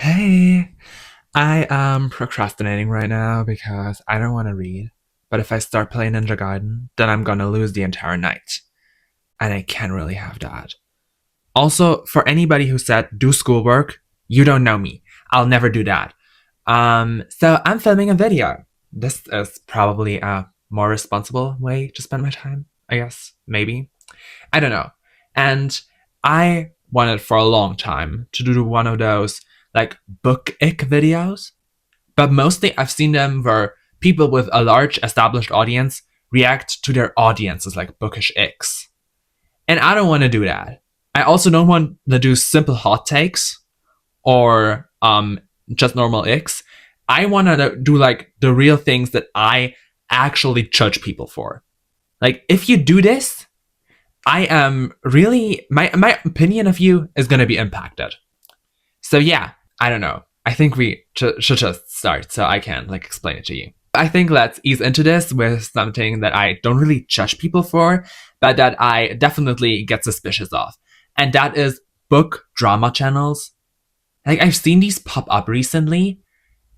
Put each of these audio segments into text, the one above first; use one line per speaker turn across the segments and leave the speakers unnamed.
Hey, I am procrastinating right now because I don't want to read. But if I start playing Ninja Gaiden, then I'm gonna lose the entire night. And I can't really have that. Also, for anybody who said do schoolwork, you don't know me. I'll never do that. So I'm filming a video. This is probably a more responsible way to spend my time, I guess. Maybe. I don't know. And I wanted for a long time to do one of those like Bookish videos, but mostly I've seen them where people with a large established audience react to their audiences like Bookish icks. And I don't want to do that. I also don't want to do simple hot takes or just normal icks. I want to do like the real things that I actually judge people for. Like if you do this, I am really my opinion of you is going to be impacted. So yeah, I don't know. I think we should just start so I can like explain it to you. I think let's ease into this with something that I don't really judge people for, but that I definitely get suspicious of. And that is book drama channels. Like I've seen these pop up recently,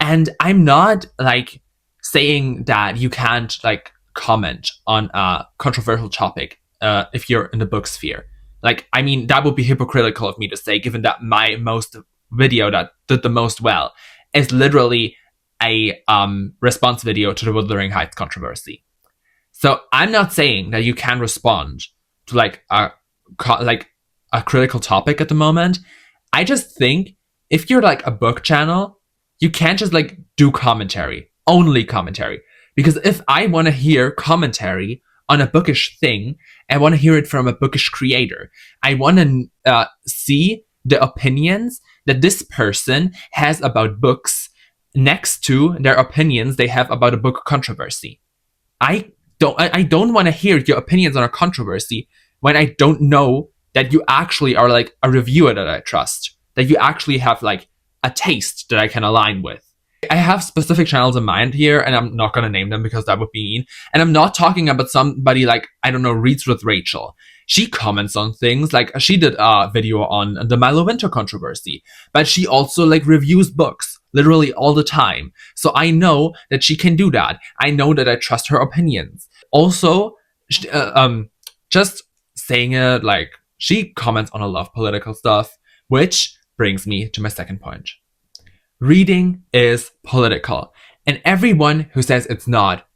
and I'm not like saying that you can't like comment on a controversial topic if you're in the book sphere. Like, I mean, that would be hypocritical of me to say, given that my most video that did the most well is literally a response video to the Wuthering Heights controversy. So I'm not saying that you can respond to like a critical topic at the moment. I just think if you're like a book channel, you can't just like do commentary, only commentary. Because if I want to hear commentary on a bookish thing, I want to hear it from a bookish creator. I want to see the opinions that this person has about books next to their opinions they have about a book controversy. I don't want to hear your opinions on a controversy when I don't know that you actually are like a reviewer that I trust, that you actually have like a taste that I can align with. I have specific channels in mind here, and I'm not going to name them because that would be mean. And I'm not talking about somebody like, I don't know, Reads with Rachel. She comments on things, like she did a video on the Milo Winter controversy, but she also like reviews books literally all the time. So I know that she can do that. I know that I trust her opinions. Also, just saying it, like she comments on a lot of political stuff, which brings me to my second point. Reading is political, and everyone who says it's not,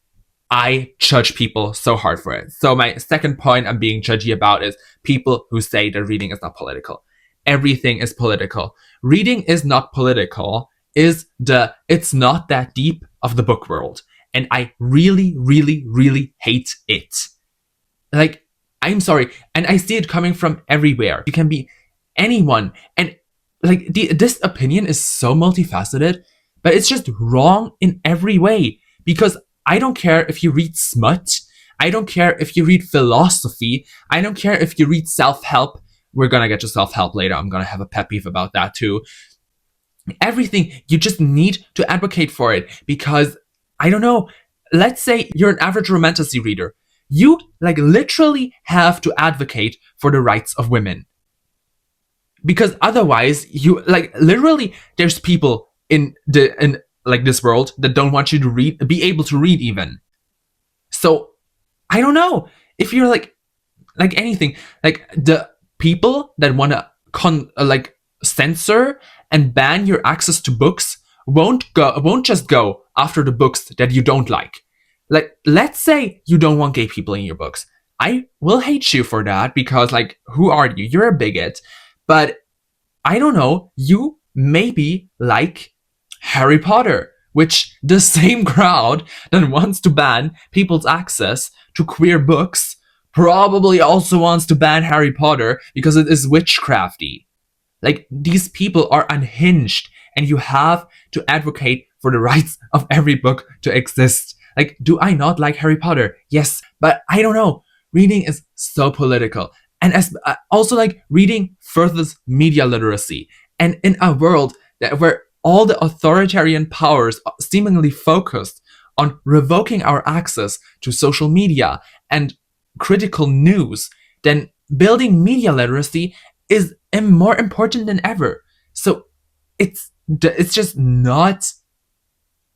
I judge people so hard for it. So my second point I'm being judgy about is people who say that reading is not political. Everything is political. Reading is not political is the it's not that deep of the book world, and I really, really, really hate it. Like, I'm sorry, and I see it coming from everywhere. You can be anyone, and like this opinion is so multifaceted, but it's just wrong in every way. Because I don't care if you read smut, I don't care if you read philosophy, I don't care if you read self-help. We're gonna get to self-help later. I'm gonna have a pet peeve about that too. Everything, you just need to advocate for it because, I don't know, let's say you're an average romantasy reader. You like literally have to advocate for the rights of women. Because otherwise, you like literally, there's people in like this world that don't want you to read, be able to read even. So I don't know if you're like anything, like the people that want to like censor and ban your access to books won't just go after the books that you don't like. Like, let's say you don't want gay people in your books. I will hate you for that because, like, who are you? You're a bigot. But I don't know, you maybe like Harry Potter, which the same crowd that wants to ban people's access to queer books probably also wants to ban Harry Potter because it is witchcrafty. Like, these people are unhinged, and you have to advocate for the rights of every book to exist. Like, do I not like Harry Potter? Yes, but I don't know. Reading is so political. And as also like reading furthers media literacy. And in a world where all the authoritarian powers are seemingly focused on revoking our access to social media and critical news, then building media literacy is more important than ever. So it's it's just not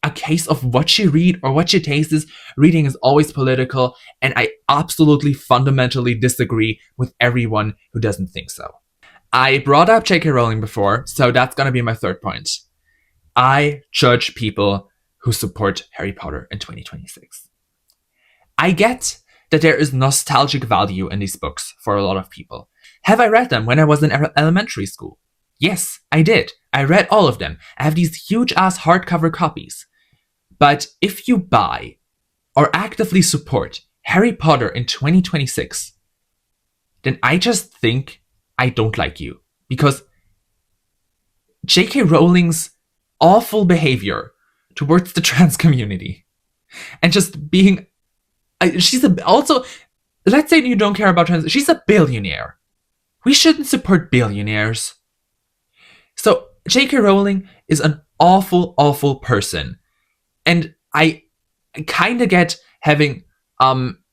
a case of what she read or what she tastes. Reading is always political, and I absolutely fundamentally disagree with everyone who doesn't think so. I brought up J.K. Rowling before, so that's gonna be my third point. I judge people who support Harry Potter in 2026. I get that there is nostalgic value in these books for a lot of people. Have I read them when I was in elementary school? Yes, I did. I read all of them. I have these huge ass hardcover copies. But if you buy or actively support Harry Potter in 2026, then I just think I don't like you. Because J.K. Rowling's awful behavior towards the trans community and just being. She's also, let's say you don't care about trans. She's a billionaire. We shouldn't support billionaires. So J.K. Rowling is an awful, awful person. And I kind of get having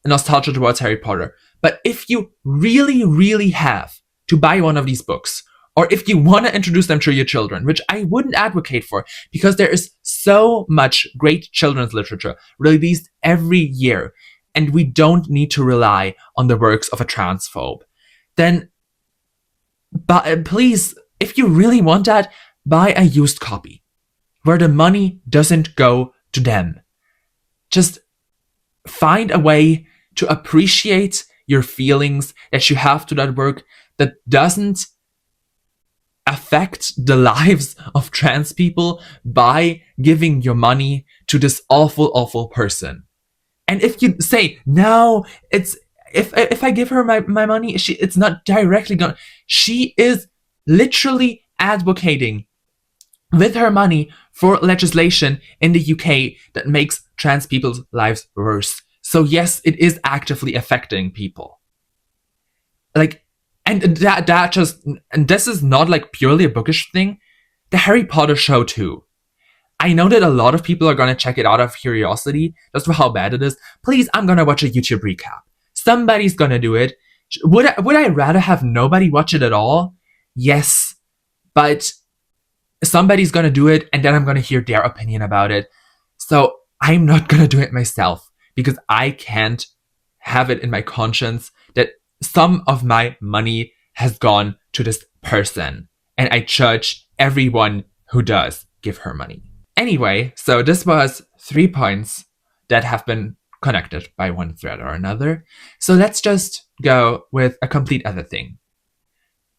nostalgia towards Harry Potter. But if you really, really have to buy one of these books, or if you want to introduce them to your children, which I wouldn't advocate for, because there is so much great children's literature released every year, and we don't need to rely on the works of a transphobe, then please, if you really want that, buy a used copy, where the money doesn't go to them. Just find a way to appreciate your feelings that you have to that work that doesn't affect the lives of trans people by giving your money to this awful, awful person. And if you say, no, it's if I give her my money, it's not directly going. She is literally advocating with her money for legislation in the UK that makes trans people's lives worse. So yes, it is actively affecting people. And this is not like purely a bookish thing. The Harry Potter show too. I know that a lot of people are gonna check it out of curiosity, just for how bad it is. Please, I'm gonna watch a YouTube recap. Somebody's gonna do it. Would I rather have nobody watch it at all? Yes, but somebody's gonna do it, and then I'm gonna hear their opinion about it. So I'm not gonna do it myself, because I can't have it in my conscience that some of my money has gone to this person, and I judge everyone who does give her money. Anyway, so this was 3 points that have been connected by one thread or another. So let's just go with a complete other thing.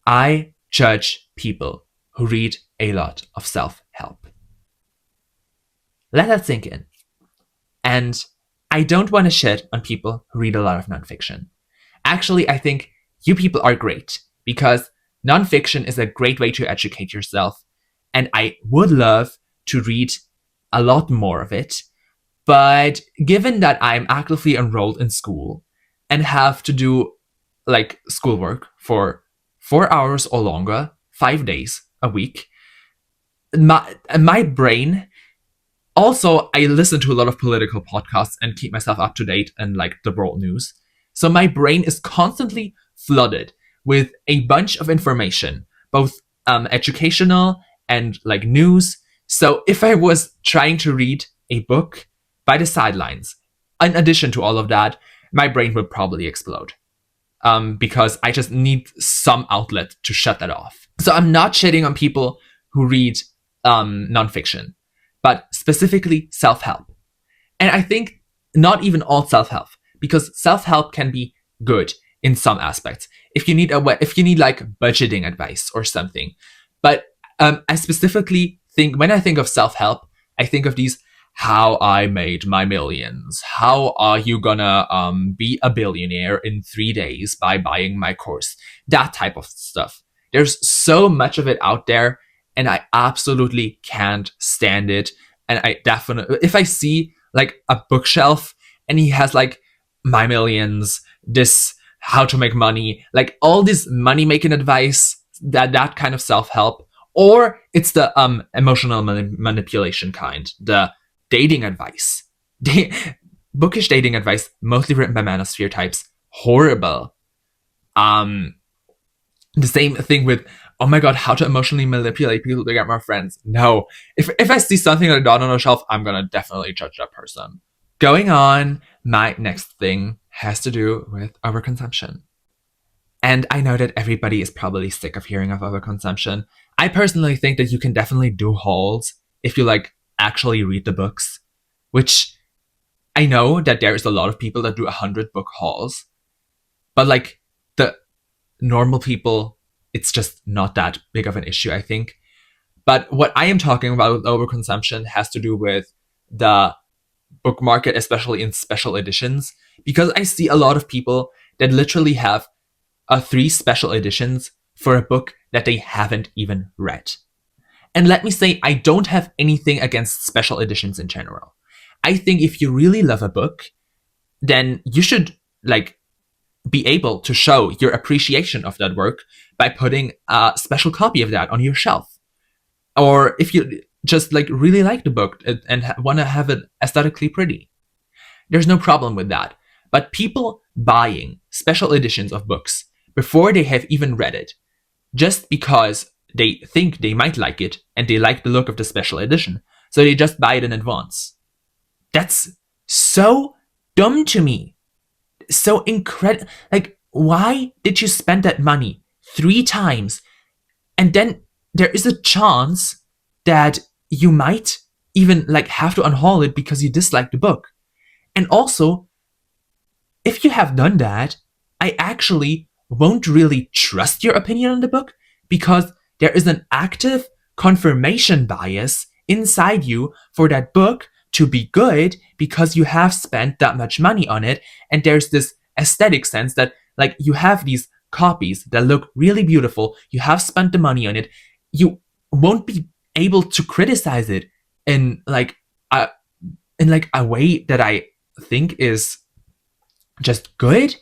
I judge people who read a lot of self-help. Let that sink in. And I don't want to shit on people who read a lot of nonfiction. Actually, I think you people are great, because nonfiction is a great way to educate yourself, and I would love to read a lot more of it. But given that I'm actively enrolled in school and have to do like schoolwork for 4 hours or longer, 5 days a week, my brain. Also, I listen to a lot of political podcasts and keep myself up to date in like the world news. So my brain is constantly flooded with a bunch of information, both educational and like news. So if I was trying to read a book by the sidelines, in addition to all of that, my brain would probably explode. Because I just need some outlet to shut that off. So I'm not shitting on people who read nonfiction, but specifically self-help. And I think not even all self-help, because self-help can be good in some aspects. If you need like budgeting advice or something. But I specifically think, when I think of self-help, I think of these: how I made my millions. How are you gonna be a billionaire in 3 days by buying my course? That type of stuff. There's so much of it out there, and I absolutely can't stand it. And I definitely, if I see like a bookshelf and he has like my millions, this how to make money, like all this money making advice, that kind of self-help, or it's the emotional manipulation kind, the dating advice. Bookish dating advice, mostly written by manosphere types. Horrible. The same thing with oh my god, how to emotionally manipulate people to get more friends. No. If I see something like that on a shelf, I'm gonna definitely judge that person. Going on, my next thing has to do with overconsumption. And I know that everybody is probably sick of hearing of overconsumption. I personally think that you can definitely do hauls if you like actually read the books, which I know that there is a lot of people that do 100 book hauls, but like the normal people, it's just not that big of an issue, I think. But what I am talking about with overconsumption has to do with the book market, especially in special editions, because I see a lot of people that literally have 3 special editions for a book that they haven't even read. And let me say, I don't have anything against special editions in general. I think if you really love a book, then you should like be able to show your appreciation of that work by putting a special copy of that on your shelf. Or if you just like really like the book and want to have it aesthetically pretty, there's no problem with that. But people buying special editions of books before they have even read it, just because they think they might like it and they like the look of the special edition, so they just buy it in advance. That's so dumb to me. So incredible. Like, why did you spend that money 3 times and then there is a chance that you might even like have to unhaul it because you dislike the book? And also, if you have done that, I actually won't really trust your opinion on the book because there is an active confirmation bias inside you for that book to be good because you have spent that much money on it, and there's this aesthetic sense that like you have these copies that look really beautiful, you have spent the money on it, you won't be able to criticize it in like a way that I think is just good.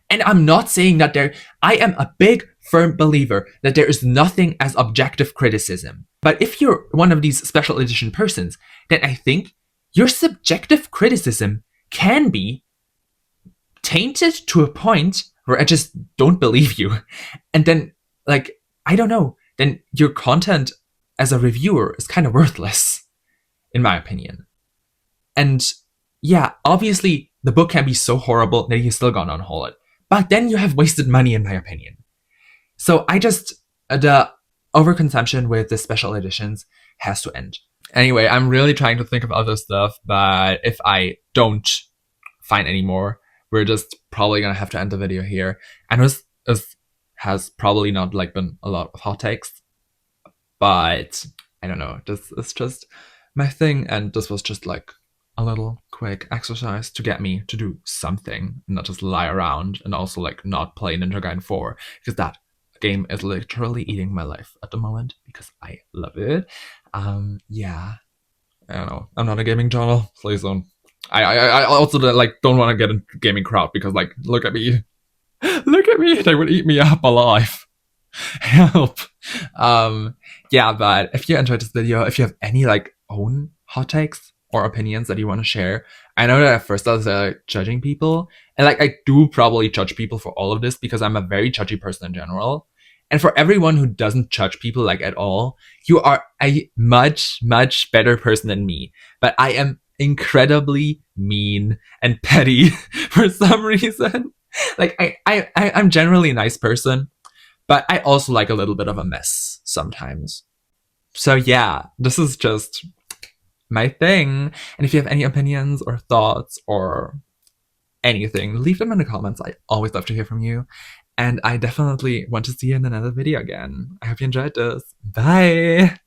And I'm not saying that I am a big firm believer that there is nothing as objective criticism. But if you're one of these special edition persons, then I think your subjective criticism can be tainted to a point where I just don't believe you. And then, like, I don't know, then your content as a reviewer is kind of worthless, in my opinion. And yeah, obviously, the book can be so horrible that you still gonna unhaul it. But then you have wasted money, in my opinion. So the overconsumption with the special editions has to end. Anyway, I'm really trying to think of other stuff, but if I don't find any more, we're just probably gonna have to end the video here. And this has probably not like been a lot of hot takes, but I don't know, this is just my thing, and this was just like a little quick exercise to get me to do something and not just lie around, and also like not play Ninja Gaiden 4 because that game is literally eating my life at the moment because I love it. Yeah, I don't know, I'm not a gaming channel, please don't. I also like don't want to get into gaming crowd because like look at me, they would eat me up alive. Help. Yeah, but if you enjoyed this video, if you have any like own hot takes or opinions that you want to share, I know that at first I was judging people, and like I do probably judge people for all of this because I'm a very judgy person in general. And for everyone who doesn't judge people like at all, you are a much, much better person than me. But I am incredibly mean and petty for some reason. Like I'm generally a nice person, but I also like a little bit of a mess sometimes. So yeah, this is just my thing. And if you have any opinions or thoughts or anything, leave them in the comments. I always love to hear from you. And I definitely want to see you in another video again. I hope you enjoyed this. Bye!